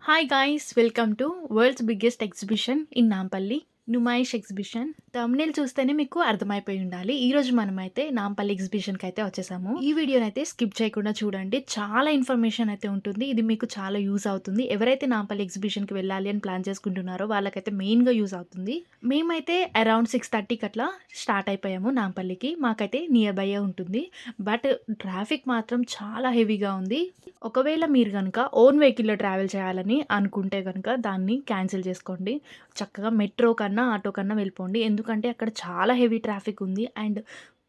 Hi guys, welcome to world's biggest exhibition in Nampalli, Numaish exhibition. Thumbnail చూస్తేనే మీకు అర్థమైపోయి ఉండాలి. ఈరోజు మనమైతే నాంపల్లి ఎగ్జిబిషన్‌కి అయితే వచ్చేసాము. ఈ వీడియోనైతే స్కిప్ చేయకుండా చూడండి. చాలా ఇన్ఫర్మేషన్ అయితే ఉంటుంది. ఇది మీకు చాలా యూజ్ అవుతుంది. ఎవరైతే నాంపల్లి ఎగ్జిబిషన్‌కి వెళ్ళాలి అని ప్లాన్ చేసుకుంటున్నారో వాళ్ళకైతే మెయిన్‌గా యూజ్ అవుతుంది. మేమైతే అరౌండ్ 6:30కి అట్లా స్టార్ట్ అయిపోయాము నాంపల్లికి. మాకైతే నియర్ బైయే ఉంటుంది. బట్ ట్రాఫిక్ మాత్రం చాలా హెవీగా ఉంది. ఒకవేళ మీరు గనుక ఓన్ వెహికల్‌లో ట్రావెల్ చేయాలని అనుకుంటే గనుక దాన్ని క్యాన్సిల్ చేసుకోండి. చక్కగా మెట్రో కన్నా, ఆటో కన్నా వెళ్ళిపోండి. ఎందుకంటే అక్కడ చాలా హెవీ ట్రాఫిక్ ఉంది. అండ్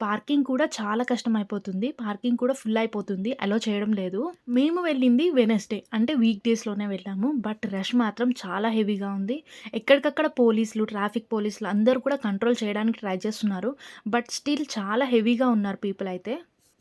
పార్కింగ్ కూడా చాలా కష్టమైపోతుంది. పార్కింగ్ కూడా ఫుల్ అయిపోతుంది. అలో చేయడం లేదు. మేము వెళ్ళింది వెడ్నెస్‌డే అంటే వీక్ డేస్‌లోనే వెళ్ళాము. బట్ రష్ మాత్రం చాలా హెవీగా ఉంది. ఎక్కడికక్కడ పోలీసులు, ట్రాఫిక్ పోలీసులు అందరూ కూడా కంట్రోల్ చేయడానికి ట్రై చేస్తున్నారు. బట్ స్టిల్ చాలా హెవీగా ఉన్నారు పీపుల్ అయితే.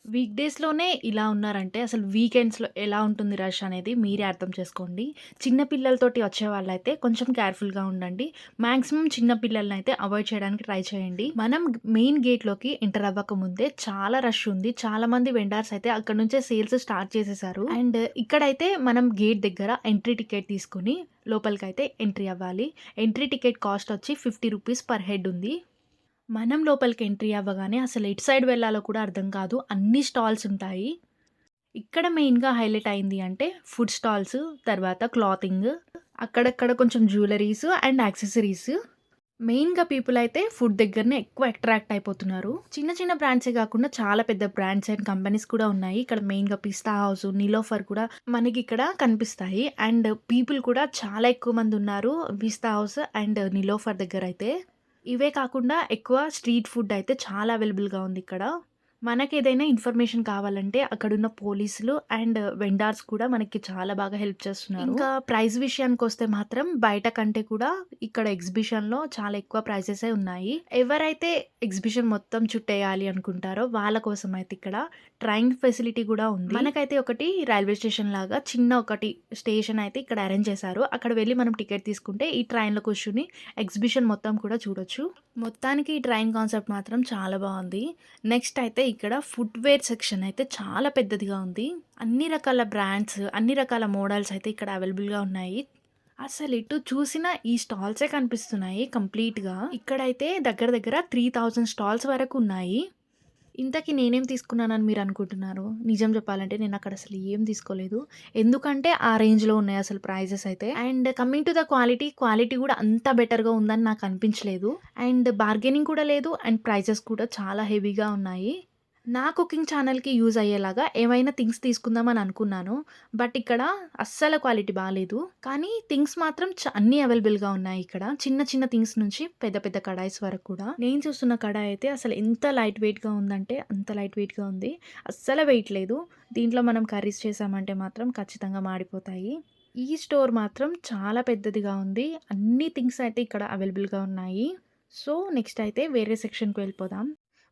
వీక్ డేస్‌లోనే ఇలా ఉన్నారంటే అసలు వీకెండ్స్‌లో ఎలా ఉంటుంది రష్ అనేది మీరే అర్థం చేసుకోండి. చిన్న పిల్లలతోటి వచ్చేవాళ్ళైతే కొంచెం కేర్‌ఫుల్‌గా ఉండండి. మాక్సిమం చిన్న పిల్లలనైతే అవాయిడ్ చేయడానికి ట్రై చేయండి. మనం మెయిన్ గేట్‌లోకి ఎంటర్ అవ్వక ముందే చాలా రష్ ఉంది. చాలామంది వెండర్స్ అయితే అక్కడి నుంచే సేల్స్ స్టార్ట్ చేసేసారు. అండ్ ఇక్కడైతే మనం గేట్ దగ్గర ఎంట్రీ టికెట్ తీసుకొని లోపలికైతే ఎంట్రీ అవ్వాలి. ఎంట్రీ టికెట్ కాస్ట్ వచ్చి ₹50 పర్ హెడ్ ఉంది. మనం లోపలికి ఎంట్రీ అవ్వగానే అసలు ఎటు సైడ్ వెళ్ళాలో కూడా అర్థం కాదు. అన్ని స్టాల్స్ ఉంటాయి. ఇక్కడ మెయిన్‌గా హైలైట్ అయింది అంటే ఫుడ్ స్టాల్స్, తర్వాత క్లాతింగ్, అక్కడక్కడ కొంచెం జ్యువెల్లరీస్ అండ్ యాక్సెసరీస్. మెయిన్‌గా పీపుల్ అయితే ఫుడ్ దగ్గరనే ఎక్కువ అట్రాక్ట్ అయిపోతున్నారు. చిన్న చిన్న బ్రాండ్సే కాకుండా చాలా పెద్ద బ్రాండ్స్ అండ్ కంపెనీస్ కూడా ఉన్నాయి. ఇక్కడ మెయిన్‌గా పిస్తా హౌస్, నిలోఫర్ కూడా మనకిక్కడ కనిపిస్తాయి. అండ్ పీపుల్ కూడా చాలా ఎక్కువ మంది ఉన్నారు పిస్తా హౌస్ అండ్ నిలోఫర్ దగ్గరైతే. ఇవే కాకుండా ఎక్కువ స్ట్రీట్ ఫుడ్ అయితే చాలా అవైలబుల్‌గా ఉంది ఇక్కడ. మనకేదైనా ఇన్ఫర్మేషన్ కావాలంటే అక్కడున్న పోలీసులు అండ్ వెండార్స్ కూడా మనకి చాలా బాగా హెల్ప్ చేస్తున్నారు. ఇంకా ప్రైస్ విషయానికొస్తే మాత్రం బయట కంటే కూడా ఇక్కడ ఎగ్జిబిషన్‌లో చాలా ఎక్కువ ప్రైజెసే ఉన్నాయి. ఎవరైతే ఎగ్జిబిషన్ మొత్తం చుట్టేయాలి అనుకుంటారో వాళ్ళ కోసం అయితే ఇక్కడ ట్రైన్ ఫెసిలిటీ కూడా ఉంది. మనకైతే ఒకటి రైల్వే స్టేషన్ లాగా చిన్న ఒకటి స్టేషన్ అయితే ఇక్కడ అరేంజ్ చేశారు. అక్కడ వెళ్లి మనం టికెట్ తీసుకుంటే ఈ ట్రైన్‌లో కూర్చొని ఎగ్జిబిషన్ మొత్తం కూడా చూడొచ్చు. మొత్తానికి ఈ ట్రైన్ కాన్సెప్ట్ మాత్రం చాలా బావుంది. నెక్స్ట్ అయితే ఇక్కడ ఫుట్‌వేర్ సెక్షన్ అయితే చాలా పెద్దదిగా ఉంది. అన్ని రకాల బ్రాండ్స్, అన్ని రకాల మోడల్స్ అయితే ఇక్కడ అవైలబుల్‌గా ఉన్నాయి. అసలు ఎటు చూసినా ఈ స్టాల్సే కనిపిస్తున్నాయి కంప్లీట్‌గా. ఇక్కడైతే దగ్గర దగ్గర 3000 స్టాల్స్ వరకు ఉన్నాయి. ఇంతకి నేనేం తీసుకున్నానని మీరనుకుంటున్నారు? నిజం చెప్పాలంటే నేనక్కడ అసలు ఏం తీసుకోలేదు. ఎందుకంటే ఆ రేంజ్‌లో ఉన్నాయి అసలు ప్రైజెస్ అయితే. And coming to the quality, quality కూడా అంత బెటర్‌గా ఉందని నాకు అనిపించలేదు. అండ్ బార్గెనింగ్ కూడా లేదు. అండ్ ప్రైజెస్ కూడా చాలా హెవీగా ఉన్నాయి. నా కుకింగ్ ఛానల్‌కి యూజ్ అయ్యేలాగా ఏవైనా థింగ్స్ తీసుకుందామని అనుకున్నాను. బట్ ఇక్కడ అస్సలు క్వాలిటీ బాలేదు. కానీ థింగ్స్ మాత్రం అన్నీ అవైలబుల్‌గా ఉన్నాయి ఇక్కడ. చిన్న చిన్న థింగ్స్ నుంచి పెద్ద పెద్ద కడాయిస్ వరకు కూడా. నేను చూస్తున్న కడాయి అయితే అసలు ఎంత లైట్ వెయిట్‌గా ఉందంటే అంత లైట్ వెయిట్‌గా ఉంది. అస్సలు వెయిట్ లేదు. దీంట్లో మనం కర్రీస్ చేసామంటే మాత్రం ఖచ్చితంగా మాడిపోతాయి. ఈ స్టోర్ మాత్రం చాలా పెద్దదిగా ఉంది. అన్ని థింగ్స్ అయితే ఇక్కడ అవైలబుల్‌గా ఉన్నాయి. సో, నెక్స్ట్ అయితే వేరే సెక్షన్‌కి వెళ్ళిపోదాం.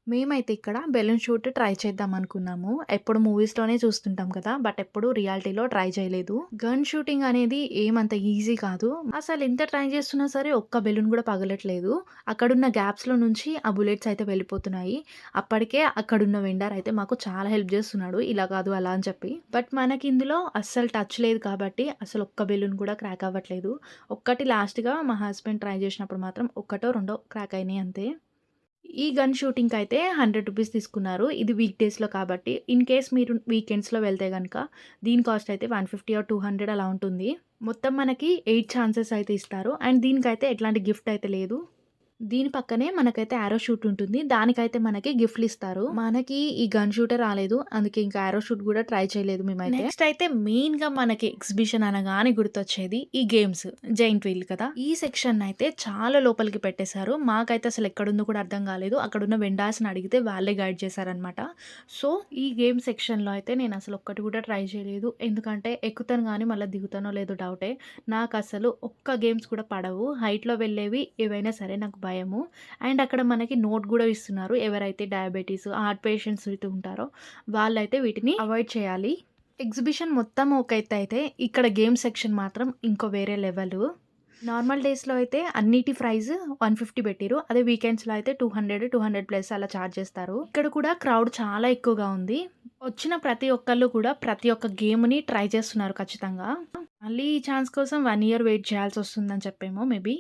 మేమైతే ఇక్కడ బెలూన్ షూట్ ట్రై చేద్దాం అనుకున్నాము. ఎప్పుడు మూవీస్‌లోనే చూస్తుంటాం కదా! బట్ ఎప్పుడు రియాలిటీలో ట్రై చేయలేదు. గన్ షూటింగ్ అనేది ఏమంత ఈజీ కాదు. అసలు ఎంత ట్రై చేస్తున్నా సరే ఒక్క బెలూన్ కూడా పగలట్లేదు. అక్కడున్న గ్యాప్స్‌లో నుంచి ఆ బుల్లెట్స్ అయితే వెళ్ళిపోతున్నాయి. అప్పటికే అక్కడున్న వెండర్ అయితే మాకు చాలా హెల్ప్ చేస్తున్నాడు. ఇలా కాదు అలా అని చెప్పి. బట్ మనకి ఇందులో అస్సలు టచ్ లేదు కాబట్టి అసలు ఒక్క బెలూన్ కూడా క్రాక్ అవ్వట్లేదు. ఒక్కటి లాస్ట్‌గా మా హస్బెండ్ ట్రై చేసినప్పుడు మాత్రం ఒక్కటో రెండో క్రాక్ అయినాయి అంతే. ఈ గన్ షూటింగ్‌కయితే ₹100 తీసుకున్నారు. ఇది వీక్ డేస్‌లో కాబట్టి. ఇన్ కేస్ మీరు వీకెండ్స్‌లో వెళ్తే గనక దీని కాస్ట్ అయితే 150 ఆర్ 200 అలా ఉంటుంది. మొత్తం మనకి 8 ఛాన్సెస్ అయితే ఇస్తారు. అండ్ దీనికైతే ఎట్లాంటి గిఫ్ట్ అయితే లేదు. దీని పక్కనే మనకైతే యారో షూట్ ఉంటుంది. దానికైతే మనకి గిఫ్ట్‌లు ఇస్తారు. మనకి ఈ గన్ షూటే రాలేదు. అందుకే ఇంకా యారో షూట్ కూడా ట్రై చేయలేదు మేమైతే. నెక్స్ట్ అయితే మెయిన్‌గా మనకి ఎగ్జిబిషన్ అనగానే గుర్తొచ్చేది ఈ గేమ్స్. జెయింట్ వీల్ కదా! ఈ సెక్షన్ అయితే చాలా లోపలికి పెట్టేశారు. మాకైతే అసలు ఎక్కడుందో కూడా అర్థం కాలేదు. అక్కడున్న వెండార్స్‌ని అడిగితే వాళ్ళే గైడ్ చేశారనమాట. సో, ఈ గేమ్ సెక్షన్‌లో అయితే నేను అసలు ఒక్కటి కూడా ట్రై చేయలేదు. ఎందుకంటే ఎక్కుతాను గానీ మళ్ళీ దిగుతానో లేదో డౌటే. నాకసలు ఒక్క గేమ్స్ కూడా పడవు. హైట్‌లో వెళ్ళేవి ఏవైనా సరే నాకు భయము. అండ్ అక్కడ మనకి నోట్ గూడా ఇస్తున్నారు. ఎవరైతే డయాబెటిస్, హార్ట్ పేషెంట్స్ ఉంటారో వాళ్ళైతే వీటిని అవాయిడ్ చేయాలి. ఎగ్జిబిషన్ మొత్తం ఒక ఎత్తయితే ఇక్కడ గేమ్ సెక్షన్ మాత్రం ఇంకో వేరే లెవెలు. నార్మల్ డేస్‌లో అయితే అన్నిటి ప్రైస్ 150 పెట్టిర్రు. అదే వీకెండ్స్‌లో అయితే 200, 200 ప్లస్ అలా చార్జ్ చేస్తారు. ఇక్కడ కూడా క్రౌడ్ చాలా ఎక్కువగా ఉంది. వచ్చిన ప్రతి ఒక్కళ్ళు కూడా ప్రతి ఒక్క గేమ్‌ని ట్రై చేస్తున్నారు ఖచ్చితంగా. మళ్ళీ ఈ ఛాన్స్ కోసం 1 ఇయర్ వెయిట్ చేయాల్సొస్తుందని చెప్పేమో మేబీ.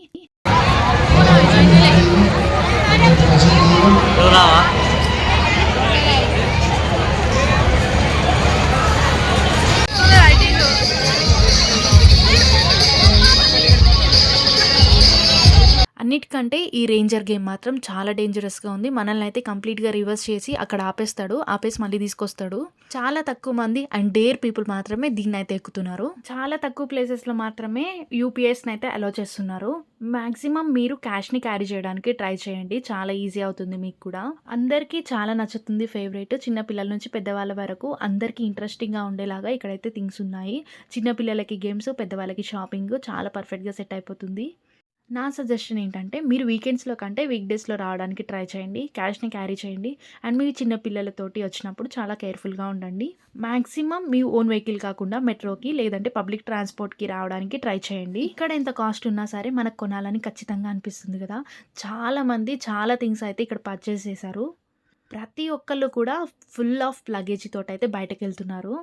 నువ్వు రావా? అన్నిటికంటే ఈ రేంజర్ గేమ్ మాత్రం చాలా డేంజరస్‌గా ఉంది. మనల్నయితే కంప్లీట్‌గా రివర్స్ చేసి అక్కడ ఆపేస్తాడు. ఆపేసి మళ్ళీ తీసుకొస్తాడు. చాలా తక్కువ మంది అండ్ డేర్ పీపుల్ మాత్రమే దీన్నయితే ఎక్కుతున్నారు. చాలా తక్కువ ప్లేసెస్‌లో మాత్రమే యూపీఎస్‌నయితే అలౌ చేస్తున్నారు. మాక్సిమం మీరు క్యాష్‌ని క్యారీ చేయడానికి ట్రై చేయండి. చాలా ఈజీ అవుతుంది మీకు కూడా. అందరికీ చాలా నచ్చుతుంది ఫేవరెట్. చిన్న పిల్లల నుంచి పెద్దవాళ్ళ వరకు అందరికీ ఇంట్రెస్టింగ్‌గా ఉండేలాగా ఇక్కడైతే థింగ్స్ ఉన్నాయి. చిన్న పిల్లలకి గేమ్స్, పెద్దవాళ్ళకి షాపింగ్ చాలా పర్ఫెక్ట్‌గా సెట్ అయిపోతుంది. నా సజెషన్ ఏంటంటే మీరు వీకెండ్స్‌లో కంటే వీక్ డేస్‌లో రావడానికి ట్రై చేయండి. క్యాష్‌ని క్యారీ చేయండి. అండ్ మీ చిన్న పిల్లలతోటి వచ్చినప్పుడు చాలా కేర్‌ఫుల్‌గా ఉండండి. మాక్సిమం మీ ఓన్ వెహికల్ కాకుండా మెట్రోకి లేదంటే పబ్లిక్ ట్రాన్స్‌పోర్ట్‌కి రావడానికి ట్రై చేయండి. ఇక్కడ ఎంత కాస్ట్ ఉన్నా సరే మనకు కొనాలని ఖచ్చితంగా అనిపిస్తుంది కదా! చాలామంది చాలా థింగ్స్ అయితే ఇక్కడ పర్చేస్ చేశారు. ప్రతి ఒక్కళ్ళు కూడా ఫుల్ ఆఫ్ లగేజ్ తోటైతే బయటకెళ్తున్నారు.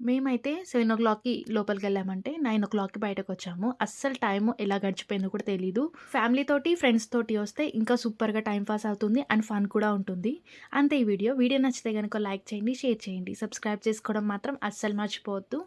మేమైతే 7:00కి లోపలికెళ్ళామంటే 9:00కి బయటకొచ్చాము. అస్సలు టైము ఎలా గడిచిపోయిందో కూడా తెలీదు. ఫ్యామిలీ తోటి, ఫ్రెండ్స్ తోటి వస్తే ఇంకా సూపర్‌గా టైమ్ పాస్ అవుతుంది. అండ్ ఫన్ కూడా ఉంటుంది. అంతే ఈ వీడియో. వీడియో నచ్చితే గనుక లైక్ చేయండి, షేర్ చేయండి. సబ్స్క్రైబ్ చేసుకోవడం మాత్రం అస్సలు మర్చిపోవద్దు.